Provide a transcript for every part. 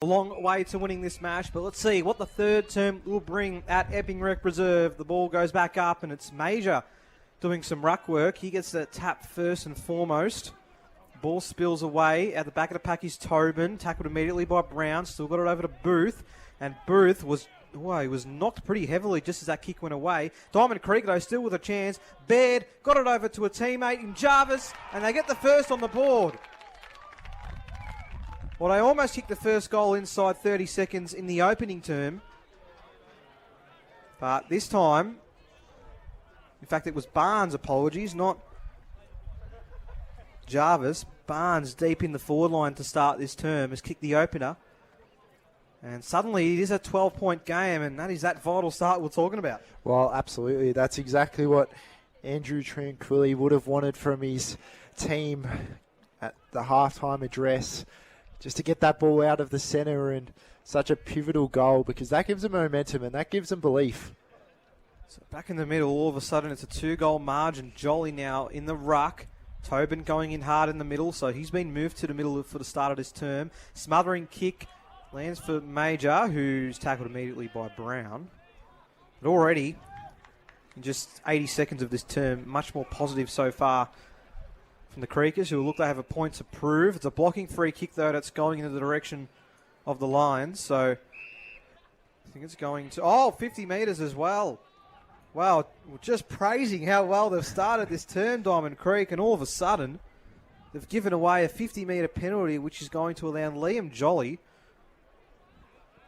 a long way to winning this match, but let's see what the third term will bring at Epping Rec Reserve. The ball goes back up, and it's Major doing some ruck work. He gets the tap first and foremost. Ball spills away. At the back of the pack is Tobin, tackled immediately by Brown. Still got it over to Booth, and Booth was knocked pretty heavily just as that kick went away. Diamond Creek, though, still with a chance. Baird got it over to a teammate in Jarvis, and they get the first on the board. Well, they almost kicked the first goal inside 30 seconds in the opening term. But this time, in fact, it was Barnes, apologies, not Jarvis. Barnes deep in the forward line to start this term has kicked the opener. And suddenly it is a 12-point game, and that is that vital start we're talking about. Well, absolutely. That's exactly what Andrew Tranquilli would have wanted from his team at the halftime address, just to get that ball out of the centre, and such a pivotal goal because that gives them momentum and that gives them belief. So back in the middle, all of a sudden it's a 2-goal margin. Jolly now in the ruck. Tobin going in hard in the middle, so he's been moved to the middle for the start of this term. Smothering kick lands for Major, who's tackled immediately by Brown. But already, in just 80 seconds of this term, much more positive so far from the Creekers, who look to have a point to prove. It's a blocking free kick, though, that's going in the direction of the Lions. So I think it's going to... 50 metres as well. Wow, just praising how well they've started this term, Diamond Creek, and all of a sudden they've given away a 50-metre penalty, which is going to allow Liam Jolly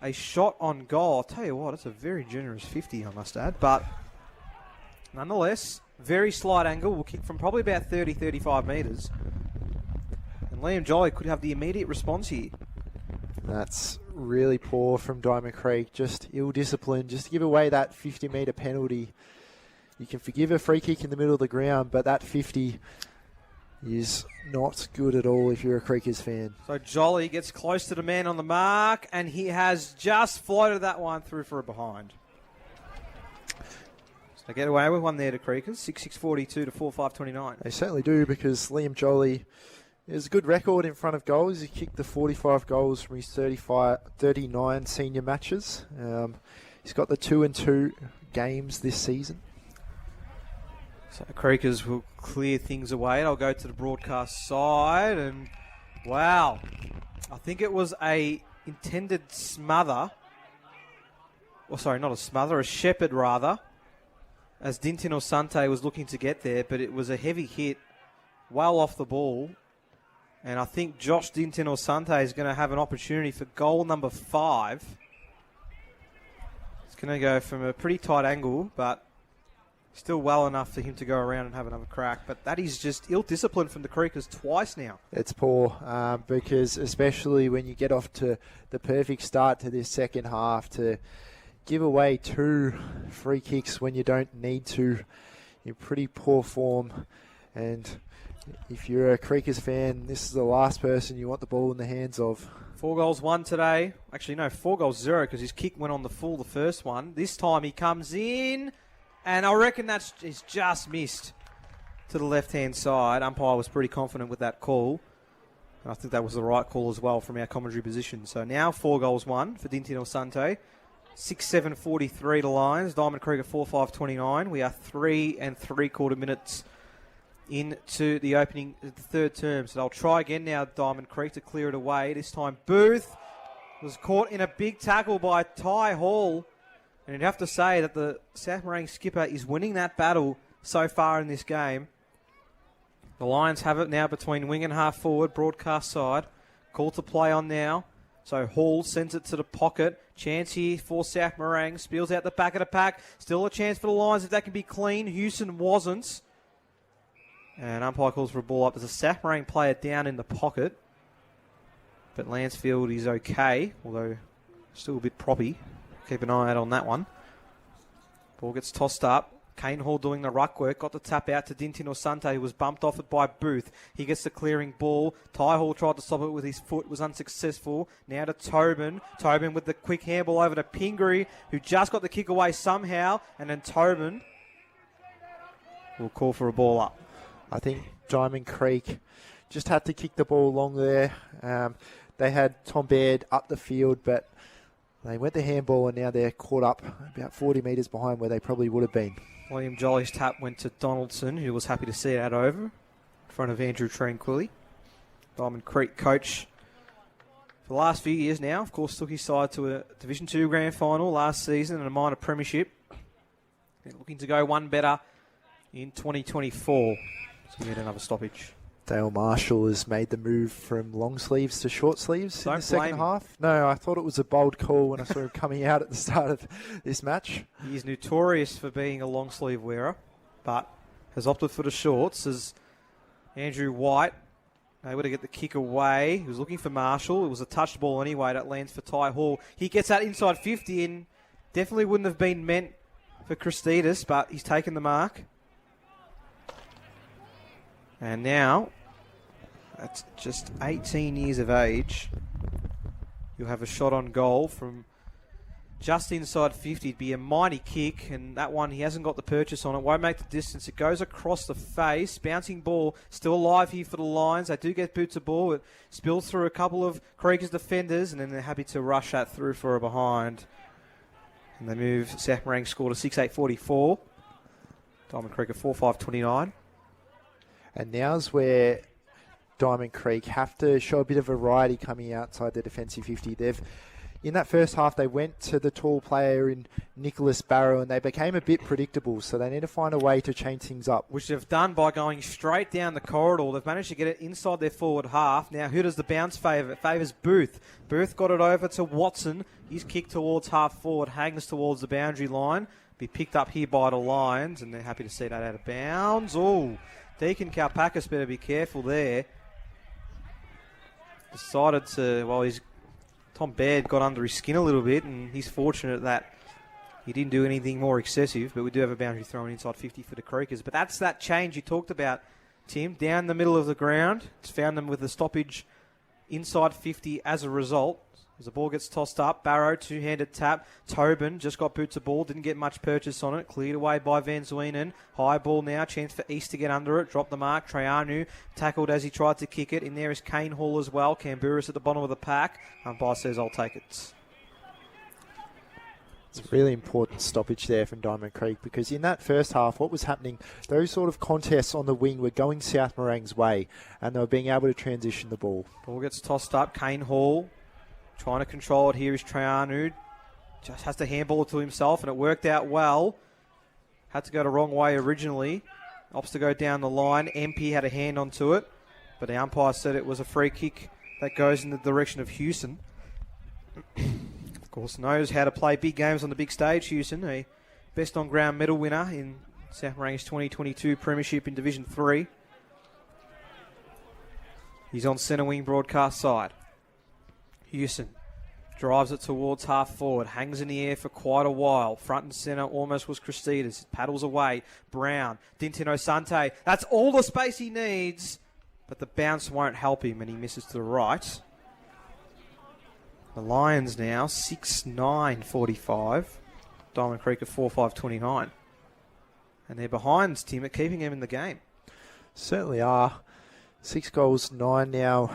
a shot on goal. I'll tell you what, it's a very generous 50, I must add. But nonetheless, very slight angle. Will kick from probably about 30, 35 metres. And Liam Jolly could have the immediate response here. That's really poor from Diamond Creek. Just ill-disciplined. Just to give away that 50-metre penalty. You can forgive a free kick in the middle of the ground, but that 50 is not good at all if you're a Creekers fan. So Jolly gets close to the man on the mark, and he has just floated that one through for a behind. So they get away with one there to Creekers, 6-6-42 to 4-5-29. They certainly do, because Liam Jolly has a good record in front of goals. He kicked the 45 goals from his 39 senior matches. He's got the 2-2 games this season. So Creekers will clear things away. I'll go to the broadcast side, and wow, I think it was a intended smother. Oh, sorry, not a smother, a shepherd rather, as Dintino Sante was looking to get there, but it was a heavy hit, well off the ball. And I think Josh Dintino Sante is going to have an opportunity for goal number 5. It's going to go from a pretty tight angle, but still well enough for him to go around and have another crack. But that is just ill-discipline from the Creekers twice now. It's poor, because especially when you get off to the perfect start to this second half, to give away 2 free kicks when you don't need to, in pretty poor form. And if you're a Creekers fan, this is the last person you want the ball in the hands of. 4 goals, 1 today. Actually, no, 4 goals, 0, because his kick went on the full, the first one. This time he comes in, and I reckon he's just missed to the left-hand side. Umpire was pretty confident with that call. And I think that was the right call as well from our commentary position. So now 4 goals, 1 for Dintino Sante. 6-7-43 to Lions. Diamond Creek at 4-5-29. We are 3 3/4 minutes into the opening, the third term. So they'll try again now, Diamond Creek, to clear it away. This time Booth was caught in a big tackle by Ty Hall. And you'd have to say that the South Morang skipper is winning that battle so far in this game. The Lions have it now between wing and half forward, broadcast side. Call to play on now. So Hall sends it to the pocket. Chance here for South Morang. Spills out the back of the pack. Still a chance for the Lions if that can be clean. Houston wasn't. And umpire calls for a ball up. There's a South Morang player down in the pocket. But Lansfield is okay, although still a bit proppy. Keep an eye out on that one. Ball gets tossed up. Kane Hall doing the ruck work. Got the tap out to Dintino Sante, who was bumped off it by Booth. He gets the clearing ball. Ty Hall tried to stop it with his foot. Was unsuccessful. Now to Tobin. Tobin with the quick handball over to Pingree, who just got the kick away somehow. And then Tobin will call for a ball up. I think Diamond Creek just had to kick the ball long there. they had Tom Baird up the field, but they went the handball, and now they're caught up about 40 metres behind where they probably would have been. William Jolly's tap went to Donaldson, who was happy to see it over in front of Andrew Tranquilli. Diamond Creek coach for the last few years now. Of course, took his side to a Division 2 grand final last season and a minor premiership. They're looking to go one better in 2024. So we had another stoppage. Dale Marshall has made the move from long sleeves to short sleeves in the second half. No, I thought it was a bold call when I saw him coming out at the start of this match. He is notorious for being a long sleeve wearer, but has opted for the shorts as Andrew White able to get the kick away. He was looking for Marshall. It was a touched ball anyway that lands for Ty Hall. He gets that inside 50 and definitely wouldn't have been meant for Christidis, but he's taken the mark. And now, at just 18 years of age, you'll have a shot on goal from just inside 50. It'd be a mighty kick, and that one, he hasn't got the purchase on it. Won't make the distance. It goes across the face. Bouncing ball, still alive here for the Lions. They do get boots of ball. It spills through a couple of Creekers defenders, and then they're happy to rush that through for a behind. And they move South Morang score to 6-8-44. Diamond Creek at 4-5-29. And now's where Diamond Creek have to show a bit of variety coming outside the defensive 50. In that first half, they went to the tall player in Nicholas Barrow, and they became a bit predictable, so they need to find a way to change things up. Which they've done by going straight down the corridor. They've managed to get it inside their forward half. Now, who does the bounce favour? It favours Booth. Booth got it over to Watson. His kick towards half forward hangs towards the boundary line. Be picked up here by the Lions, and they're happy to see that out of bounds. Oh, Deacon Kalpakis better be careful there. Decided to, Tom Baird got under his skin a little bit, and he's fortunate that he didn't do anything more excessive, but we do have a boundary thrown inside 50 for the Creekers. But that's that change you talked about, Tim, down the middle of the ground. It's found them with a stoppage inside 50 as a result. As the ball gets tossed up, Barrow, two-handed tap. Tobin just got boots of ball, didn't get much purchase on it. Cleared away by Van Zwenen. High ball now, chance for East to get under it. Drop the mark. Traianu tackled as he tried to kick it. In there is Kane Hall as well. Camburis at the bottom of the pack. Umpire says, I'll take it. It's a really important stoppage there from Diamond Creek, because in that first half, what was happening, those sort of contests on the wing were going South Morang's way, and they were being able to transition the ball. Ball gets tossed up. Kane Hall trying to control it here is Traianu. Just has to handball it to himself, and it worked out well. Had to go the wrong way originally. Opts to go down the line. MP had a hand onto it, but the umpire said it was a free kick that goes in the direction of Houston. Of course, knows how to play big games on the big stage, Houston. A best on ground medal winner in South Morang's 2022 Premiership in Division 3. He's on centre wing broadcast side. Houston drives it towards half forward, hangs in the air for quite a while. Front and centre almost was Christidis. Paddles away. Brown, Dintino Sante. That's all the space he needs, but the bounce won't help him, and he misses to the right. The Lions now 6-9-45. Diamond Creek at 4-5-29. And they're behind, Tim, at keeping him in the game. Certainly are. 6 goals, 9 now.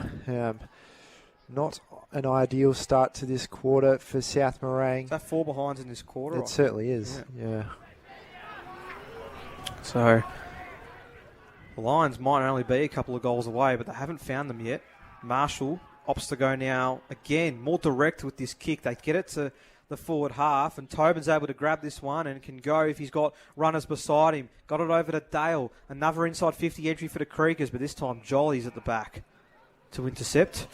Not an ideal start to this quarter for South Morang. Is that 4 behinds in this quarter? It certainly is, yeah. So, the Lions might only be a couple of goals away, but they haven't found them yet. Marshall opts to go now, again, more direct with this kick. They get it to the forward half, and Tobin's able to grab this one and can go if he's got runners beside him. Got it over to Dale. Another inside 50 entry for the Creekers, but this time Jolly's at the back to intercept.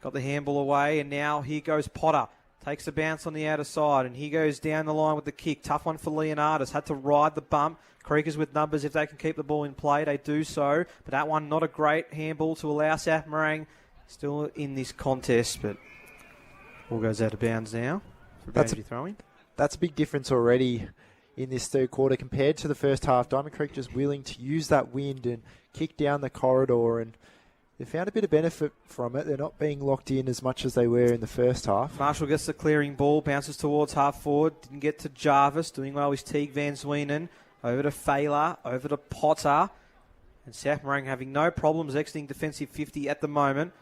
Got the handball away, and now here goes Potter. Takes the bounce on the outer side, and he goes down the line with the kick. Tough one for Leonardis. Had to ride the bump. Creekers with numbers if they can keep the ball in play. They do so, but that one not a great handball to allow South Morang still in this contest, but ball goes out of bounds now for boundary throwing. That's a big difference already in this third quarter compared to the first half. Diamond Creek just willing to use that wind and kick down the corridor, and they found a bit of benefit from it. They're not being locked in as much as they were in the first half. Marshall gets the clearing ball, bounces towards half forward. Didn't get to Jarvis. Doing well is Teague Van Zwenen. Over to Failer, over to Potter. And South Morang having no problems exiting defensive 50 at the moment.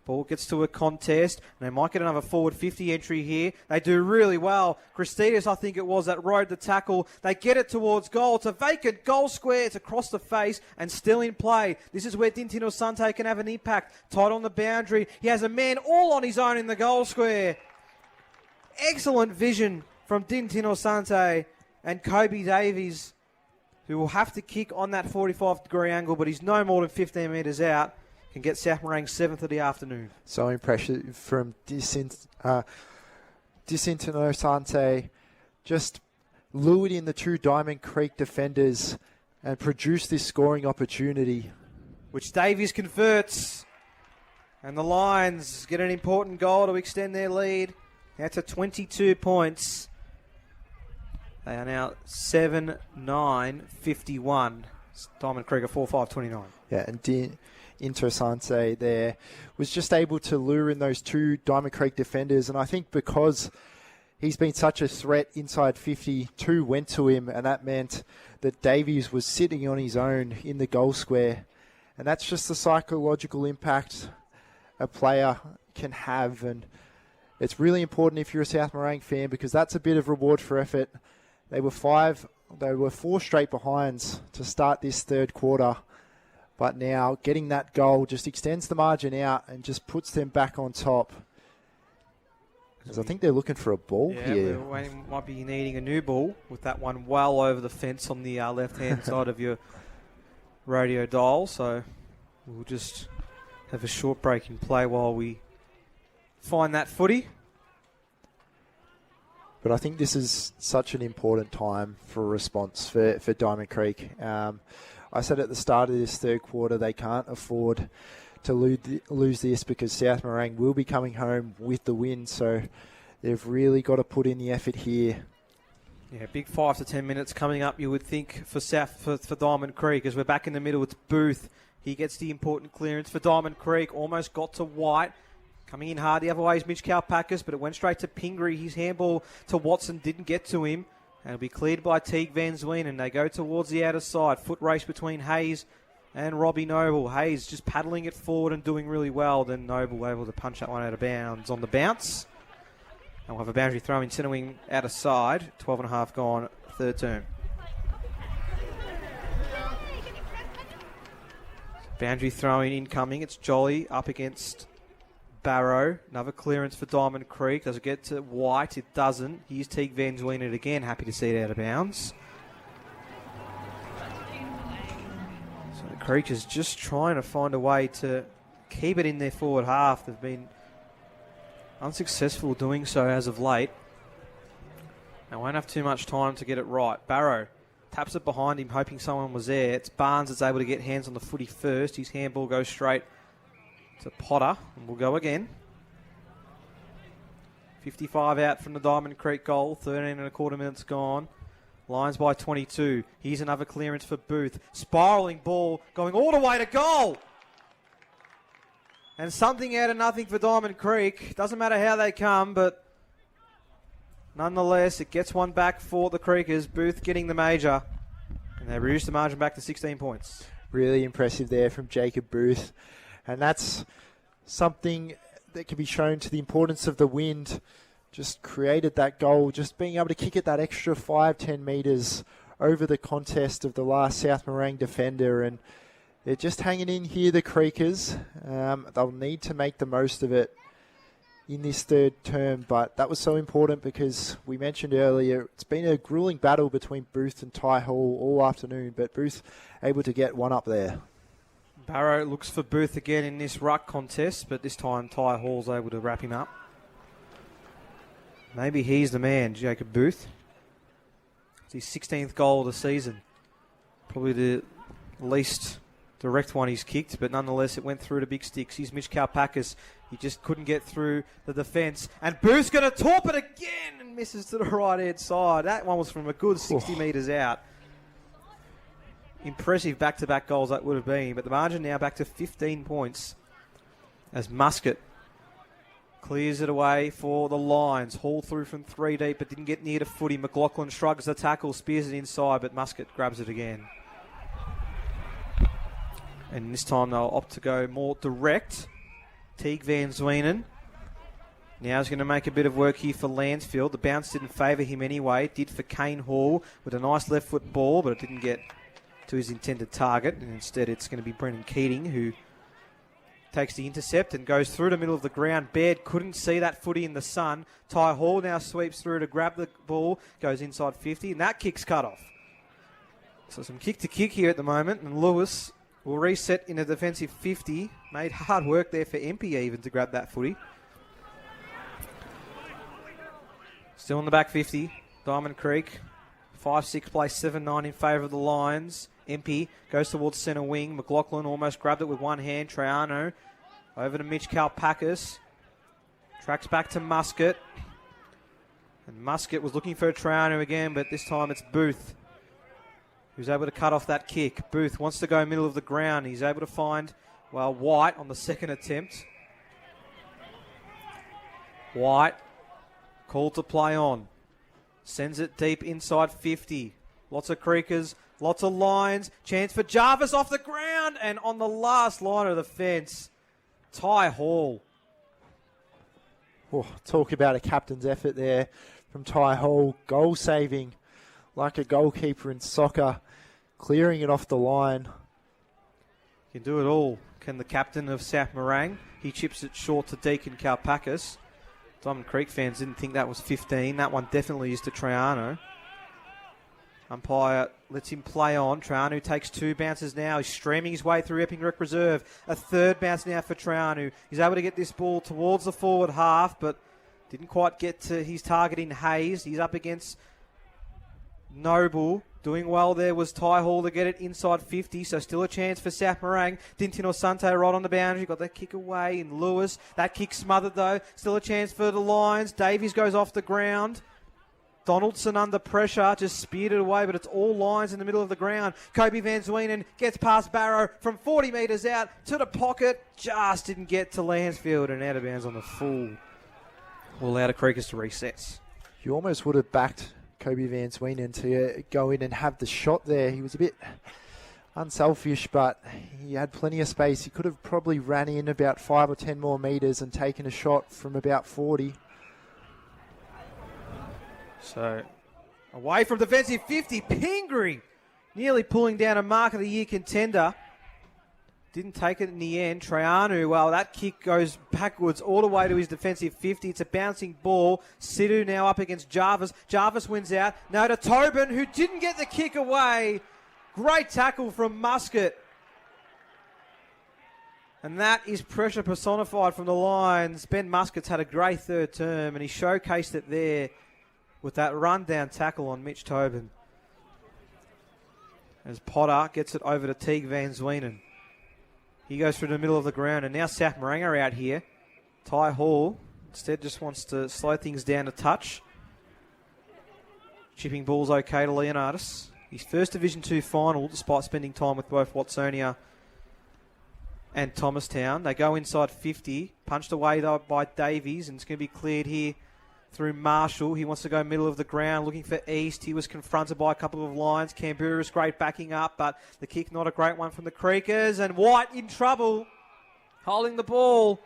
Ball gets to a contest, and they might get another forward 50 entry here. They do really well. Christidis, I think it was, that rode the tackle. They get it towards goal. It's a vacant goal square. It's across the face and still in play. This is where Dintino Sante can have an impact. Tight on the boundary. He has a man all on his own in the goal square. Excellent vision from Dintino Sante and Kobe Davies, who will have to kick on that 45-degree angle, but he's no more than 15 metres out. Can get South Morang 7th of the afternoon. So impressive from Dintino Sante. Just lured in the two Diamond Creek defenders and produced this scoring opportunity, which Davies converts. And the Lions get an important goal to extend their lead. Now to 22 points. They are now 7-9-51. Diamond Creek are 4-5-29. Yeah, and Interessante there was just able to lure in those two Diamond Creek defenders, and I think because he's been such a threat inside 50, two went to him, and that meant that Davies was sitting on his own in the goal square, and that's just the psychological impact a player can have, and it's really important if you're a South Morang fan because that's a bit of reward for effort. They were 4 straight behinds to start this third quarter. But now getting that goal just extends the margin out and just puts them back on top. Because I think they're looking for a ball here. They might be needing a new ball with that one well over the fence on the left-hand side of your radio dial. So we'll just have a short break in play while we find that footy. But I think this is such an important time for a response for Diamond Creek. I said at the start of this third quarter they can't afford to lose this because South Morang will be coming home with the win. So they've really got to put in the effort here. Yeah, big 5 to 10 minutes coming up, you would think, for Diamond Creek as we're back in the middle. It's Booth. He gets the important clearance for Diamond Creek. Almost got to White. Coming in hard the other way is Mitch Kalpakis, but it went straight to Pingree. His handball to Watson didn't get to him. And it'll be cleared by Teague Van Zween, and they go towards the outer side. Foot race between Hayes and Robbie Noble. Hayes just paddling it forward and doing really well. Then Noble able to punch that one out of bounds on the bounce. And we'll have a boundary throw in centre wing outer side. 12.5 gone, third term. Boundary throwing incoming. It's Jolly up against Barrow. Another clearance for Diamond Creek. Does it get to White? It doesn't. Here's Teague Van Zween it again. Happy to see it out of bounds. So the Creek is just trying to find a way to keep it in their forward half. They've been unsuccessful doing so as of late. They won't have too much time to get it right. Barrow taps it behind him, hoping someone was there. It's Barnes that's able to get hands on the footy first. His handball goes straight to Potter, and we'll go again. 55 out from the Diamond Creek goal, 13.25 minutes gone. Lions by 22. Here's another clearance for Booth. Spiralling ball going all the way to goal. And something out of nothing for Diamond Creek. Doesn't matter how they come, but nonetheless, it gets one back for the Creekers. Booth getting the major. And they reduce the margin back to 16 points. Really impressive there from Jacob Booth. And that's something that can be shown to the importance of the wind. Just created that goal, just being able to kick it that extra 5-10 metres over the contest of the last South Morang defender. And they're just hanging in here, the Creekers. They'll need to make the most of it in this third term, but that was so important because we mentioned earlier it's been a grueling battle between Booth and Ty Hall all afternoon, but Booth able to get one up there. Barrow looks for Booth again in this ruck contest, but this time Ty Hall's able to wrap him up. Maybe he's the man, Jacob Booth. It's his 16th goal of the season. Probably the least direct one he's kicked, but nonetheless it went through to big sticks. Here's Mitch Kalpakis. He just couldn't get through the defence. And Booth's going to torp it again and misses to the right-hand side. That one was from a good 60 metres out. Impressive back-to-back goals that would have been. But the margin now back to 15 points as Muscat clears it away for the Lions. Haul through from 3 deep but didn't get near to footy. McLaughlin shrugs the tackle, spears it inside, but Muscat grabs it again. And this time they'll opt to go more direct. Teague Van Zwenen. Now he's going to make a bit of work here for Lansfield. The bounce didn't favour him anyway. It did for Kane Hall with a nice left foot ball, but it didn't get to his intended target. And instead it's going to be Brendan Keating who takes the intercept and goes through the middle of the ground. Baird couldn't see that footy in the sun. Ty Hall now sweeps through to grab the ball, goes inside 50, and that kick's cut off. So some kick to kick here at the moment, and Lewis will reset in a defensive 50. Made hard work there for MP even to grab that footy. Still in the back 50, Diamond Creek. 5-6 play, 7-9 in favour of the Lions. MP goes towards centre wing. McLaughlin almost grabbed it with one hand. Traiano over to Mitch Kalpakis. Tracks back to Muscat. And Muscat was looking for a Traiano again, but this time it's Booth who's able to cut off that kick. Booth wants to go middle of the ground. He's able to find, well, White on the second attempt. White called to play on. Sends it deep inside 50. Lots of Creekers, lots of lines. Chance for Jarvis off the ground. And on the last line of the fence, Ty Hall. Oh, talk about a captain's effort there from Ty Hall. Goal saving like a goalkeeper in soccer. Clearing it off the line. Can do it all. Can the captain of South Morang. He chips it short to Deacon Kalpakis. Diamond Creek fans didn't think that was 15. That one definitely is to Traiano. Umpire lets him play on. Traiano takes two bounces now. He's streaming his way through Epping Rec Reserve. A third bounce now for Traiano. He's able to get this ball towards the forward half, but didn't quite get to his target in Hayes. He's up against Noble. Doing well there was Ty Hall to get it inside 50, so still a chance for South Morang. Dintino Sante right on the boundary, got that kick away in Lewis. That kick smothered though. Still a chance for the Lions. Davies goes off the ground. Donaldson under pressure, just speared it away, but it's all Lions in the middle of the ground. Kobe Van Zwenen gets past Barrow from 40 metres out to the pocket. Just didn't get to Lansfield and out of bounds on the full. Will allow the Creekers to recess. You almost would have backed Kobe Van Zwenen to go in and have the shot there. He was a bit unselfish, but he had plenty of space. He could have probably ran in about 5 or 10 more metres and taken a shot from about 40. So, away from defensive 50, Pingree nearly pulling down a Mark of the Year contender. Didn't take it in the end. Traiano, well, that kick goes backwards all the way to his defensive 50. It's a bouncing ball. Sidhu now up against Jarvis. Jarvis wins out. Now to Tobin, who didn't get the kick away. Great tackle from Muscat. And that is pressure personified from the Lions. Ben Muscat's had a great third term, and he showcased it there with that rundown tackle on Mitch Tobin. As Potter gets it over to Teague Van Zwenen. He goes through the middle of the ground, and now South Morang are out here. Ty Hall instead just wants to slow things down a touch. Chipping ball's okay to Leonardis. His first Division 2 final, despite spending time with both Watsonia and Thomastown. They go inside 50, punched away though by Davies, and it's going to be cleared here through Marshall. He wants to go middle of the ground, looking for East. He was confronted by a couple of Lions. Canberra's great backing up, but the kick not a great one from the Creekers. And White in trouble, holding the ball.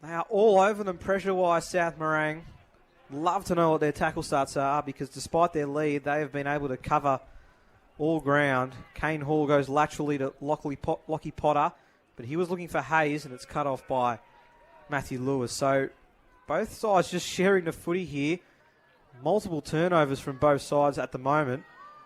They are all over them pressure-wise, South Morang. Love to know what their tackle starts are, because despite their lead, they have been able to cover all ground. Kane Hall goes laterally to Lockie Potter, but he was looking for Hayes, and it's cut off by Matthew Lewis. So both sides just sharing the footy here. Multiple turnovers from both sides at the moment.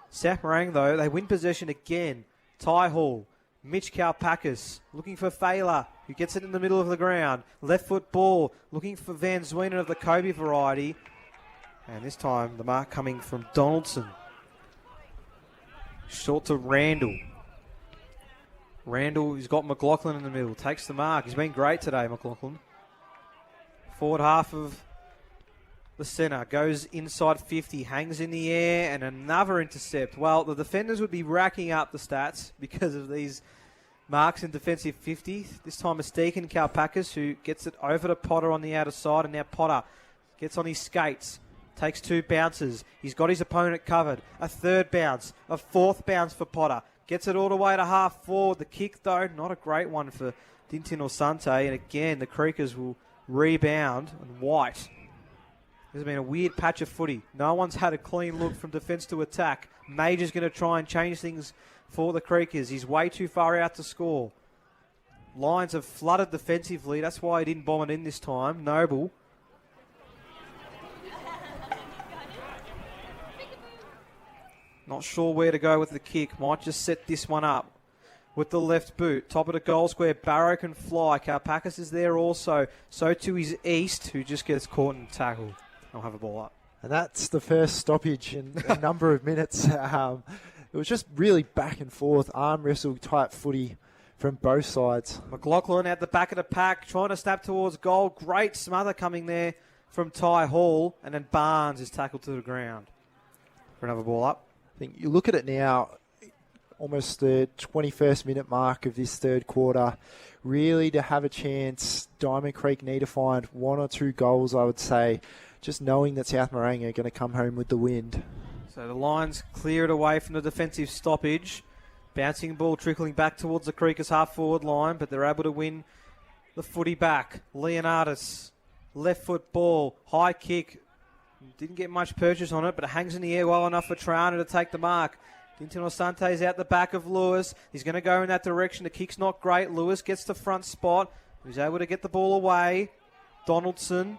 South Morang, though, they win possession again. Ty Hall, Mitch Kalpakis, looking for Failer, who gets it in the middle of the ground. Left foot ball, looking for Van Zwenen of the Kobe variety. And this time, the mark coming from Donaldson. Short to Randall. Randall, he's got McLaughlin in the middle, takes the mark. He's been great today, McLaughlin. Forward half of the centre goes inside 50, hangs in the air, and another intercept. Well, the defenders would be racking up the stats because of these marks in defensive 50. This time it's Deacon Kalpakis who gets it over to Potter on the outer side, and now Potter gets on his skates, takes two bounces. He's got his opponent covered. A third bounce, a fourth bounce for Potter. Gets it all the way to half forward. The kick, though, not a great one for Dintin Sante, and again the Creekers will rebound. And White. This has been a weird patch of footy. No one's had a clean look from defence to attack. Major's going to try and change things for the Creekers. He's way too far out to score. Lions have flooded defensively. That's why he didn't bomb it in this time. Noble. Not sure where to go with the kick. Might just set this one up with the left boot. Top of the goal square. Barrow can fly. Kalpakis is there also. So too is East, who just gets caught and tackled. I'll have a ball up. And that's the first stoppage in a number of minutes. It was just really back and forth, arm wrestle type footy from both sides. McLaughlin at the back of the pack, trying to snap towards goal. Great smother coming there from Ty Hall. And then Barnes is tackled to the ground for another ball up. I think you look at it now, almost the 21st minute mark of this third quarter. Really to have a chance, Diamond Creek need to find one or two goals, I would say, just knowing that South Morang are going to come home with the wind. So the Lions clear it away from the defensive stoppage. Bouncing ball trickling back towards the Creekers half-forward line, but they're able to win the footy back. Leonardis, left foot ball, high kick. Didn't get much purchase on it, but it hangs in the air well enough for Trana to take the mark. Dintin Sante's out the back of Lewis. He's going to go in that direction. The kick's not great. Lewis gets the front spot. He's able to get the ball away. Donaldson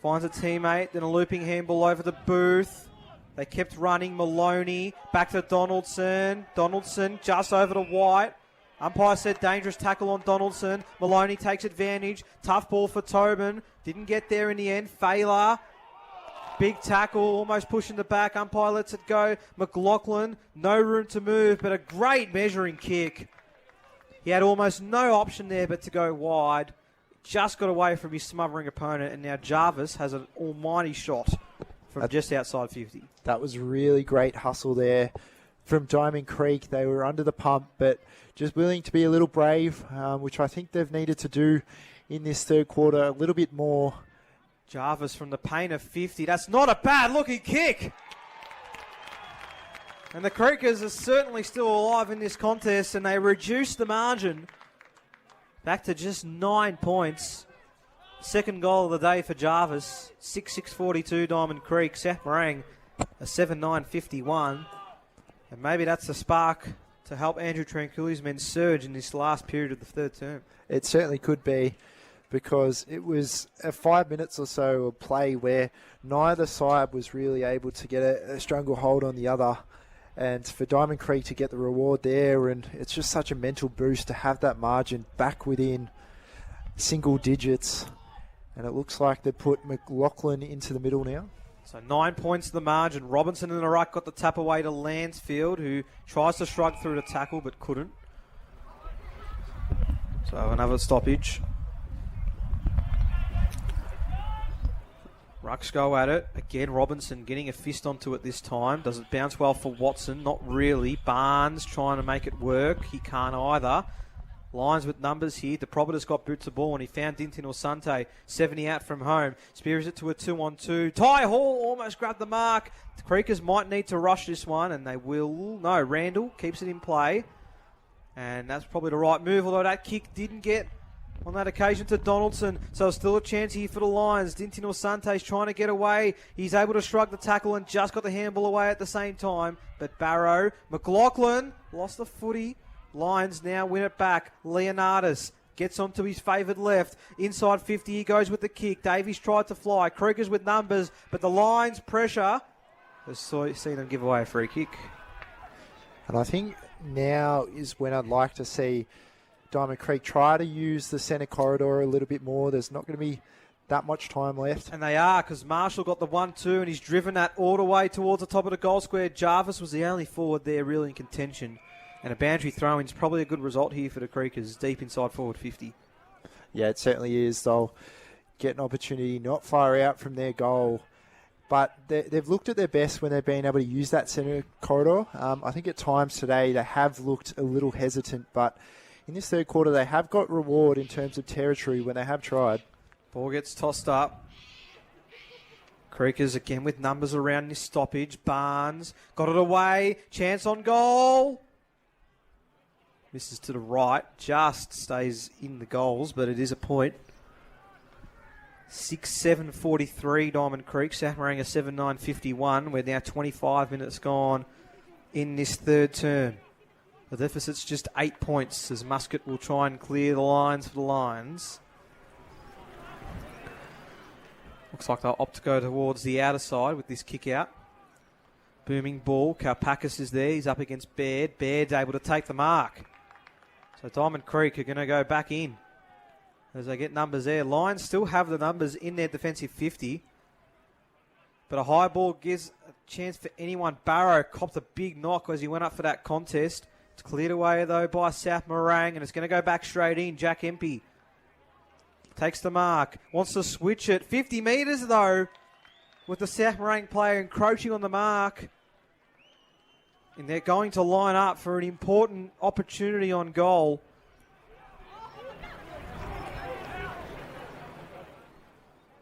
finds a teammate, then a looping handball over the Booth. They kept running. Maloney back to Donaldson. Donaldson just over to White. Umpire said dangerous tackle on Donaldson. Maloney takes advantage. Tough ball for Tobin. Didn't get there in the end. Failer. Big tackle, almost pushing the back. Umpire lets it go. McLaughlin, no room to move, but a great measuring kick. He had almost no option there but to go wide. Just got away from his smothering opponent, and now Jarvis has an almighty shot from just outside 50. That was really great hustle there from Diamond Creek. They were under the pump, but just willing to be a little brave, which I think they've needed to do in this third quarter a little bit more. Jarvis from the paint of 50. That's not a bad looking kick. And the Creekers are certainly still alive in this contest, and they reduce the margin back to just 9 points. Second goal of the day for Jarvis. 6-6-42 Diamond Creek. South Morang a 7-9-51. And maybe that's the spark to help Andrew Tranquillity's men surge in this last period of the third term. It certainly could be, because it was 5 minutes or so of play where neither side was really able to get a stranglehold on the other. And for Diamond Creek to get the reward there, and it's just such a mental boost to have that margin back within single digits. And it looks like they put McLaughlin into the middle now. So 9 points to the margin. Robinson in the right got the tap away to Lansfield, who tries to shrug through the tackle but couldn't. So another stoppage. Rucks go at it. Again, Robinson getting a fist onto it this time. Does it bounce well for Watson? Not really. Barnes trying to make it work. He can't either. Lions with numbers here. DeProbitus got boots of ball when he found Dintin Sante. 70 out from home. Spears it to a 2-on-2. Ty Hall almost grabbed the mark. The Creekers might need to rush this one, and they will. No, Randall keeps it in play. And that's probably the right move, although that kick didn't get on that occasion to Donaldson. So still a chance here for the Lions. Dintin Sante's trying to get away. He's able to shrug the tackle and just got the handball away at the same time. But Barrow, McLaughlin lost the footy. Lions now win it back. Leonardis gets onto his favoured left. Inside 50, he goes with the kick. Davies tried to fly. Krugers with numbers, but the Lions pressure has seen them give away a free kick. And I think now is when I'd like to see Diamond Creek try to use the centre corridor a little bit more. There's not going to be that much time left. And they are, because Marshall got the 1-2 and he's driven that all the way towards the top of the goal square. Jarvis was the only forward there really in contention. And a boundary throw-in is probably a good result here for the Creekers, deep inside forward 50. Yeah, it certainly is. They'll get an opportunity not far out from their goal. But they've looked at their best when they've been able to use that centre corridor. I think at times today they have looked a little hesitant, but in this third quarter they have got reward in terms of territory when they have tried. Ball gets tossed up. Creekers again with numbers around this stoppage. Barnes got it away. Chance on goal. Misses to the right. Just stays in the goals, but it is a point. 6-7-43 Diamond Creek. South Morang 7-9-51. We're now 25 minutes gone in this third term. The deficit's just 8 points as Muscat will try and clear the lines for the Lions. Looks like they'll opt to go towards the outer side with this kick out. Booming ball. Kalpakis is there. He's up against Baird. Baird's able to take the mark. So Diamond Creek are going to go back in as they get numbers there. Lions still have the numbers in their defensive 50. But a high ball gives a chance for anyone. Barrow copped a big knock as he went up for that contest. It's cleared away, though, by South Morang, and it's going to go back straight in. Jack Empey takes the mark. Wants to switch it. 50 metres, though, with the South Morang player encroaching on the mark. And they're going to line up for an important opportunity on goal.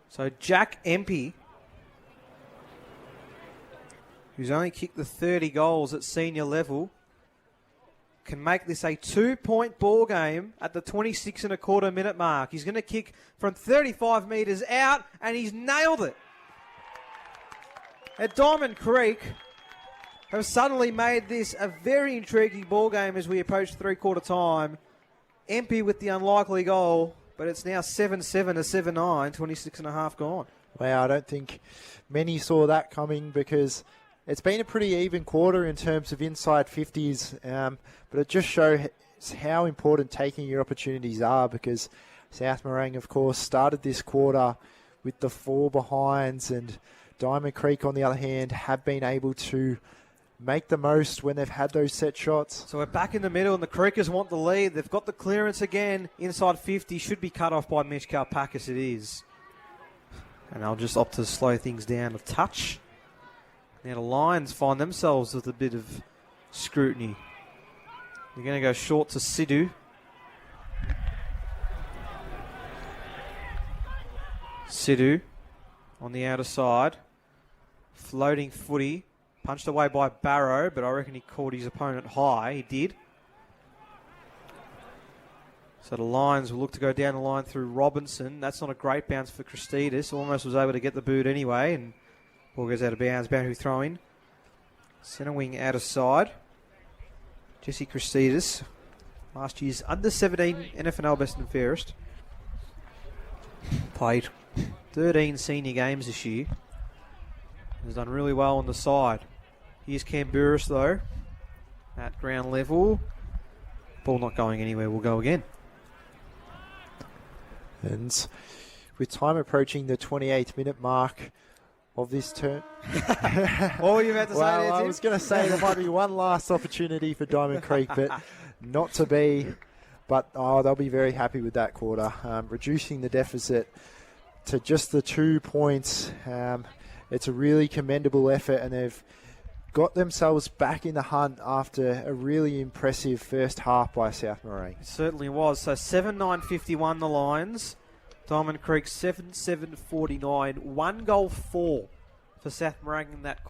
So Jack Empey, who's only kicked the 30 goals at senior level, can make this a 2-point ball game at the 26.25 minute mark. He's going to kick from 35 metres out, and he's nailed it. At Diamond Creek have suddenly made this a very intriguing ball game as we approach three-quarter time. Empey with the unlikely goal, but it's now 7-7 to 7-9, 26 and a half gone. Wow, I don't think many saw that coming because it's been a pretty even quarter in terms of inside 50s, but it just shows how important taking your opportunities are because South Morang, of course, started this quarter with the 4 behinds, and Diamond Creek, on the other hand, have been able to make the most when they've had those set shots. So we're back in the middle, and the Creekers want the lead. They've got the clearance again. Inside 50 should be cut off by Mitch Kalpakis. It is. And I'll just opt to slow things down a touch. Now the Lions find themselves with a bit of scrutiny. They're going to go short to Sidhu. Sidhu on the outer side. Floating footy. Punched away by Barrow, but I reckon he caught his opponent high. He did. So the Lions will look to go down the line through Robinson. That's not a great bounce for Christidis. Almost was able to get the boot anyway, and ball goes out of bounds. Boundary throw-in. Centre wing out of side. Jesse Christidis, last year's under-17 NFNL best and fairest. Played 13 senior games this year. Has done really well on the side. Here's Camburis, though, at ground level. Ball not going anywhere. We'll go again. And with time approaching the 28th minute mark of this turn. What were you about to say there, Tim? I was going to say there might be one last opportunity for Diamond Creek, but not to be. But they'll be very happy with that quarter. Reducing the deficit to just the 2 points. It's a really commendable effort, and they've got themselves back in the hunt after a really impressive first half by South Morang. It certainly was. So 7-9-51 the Lions. Diamond Creek 7-7-49. 1 goal 4 for South Morang in that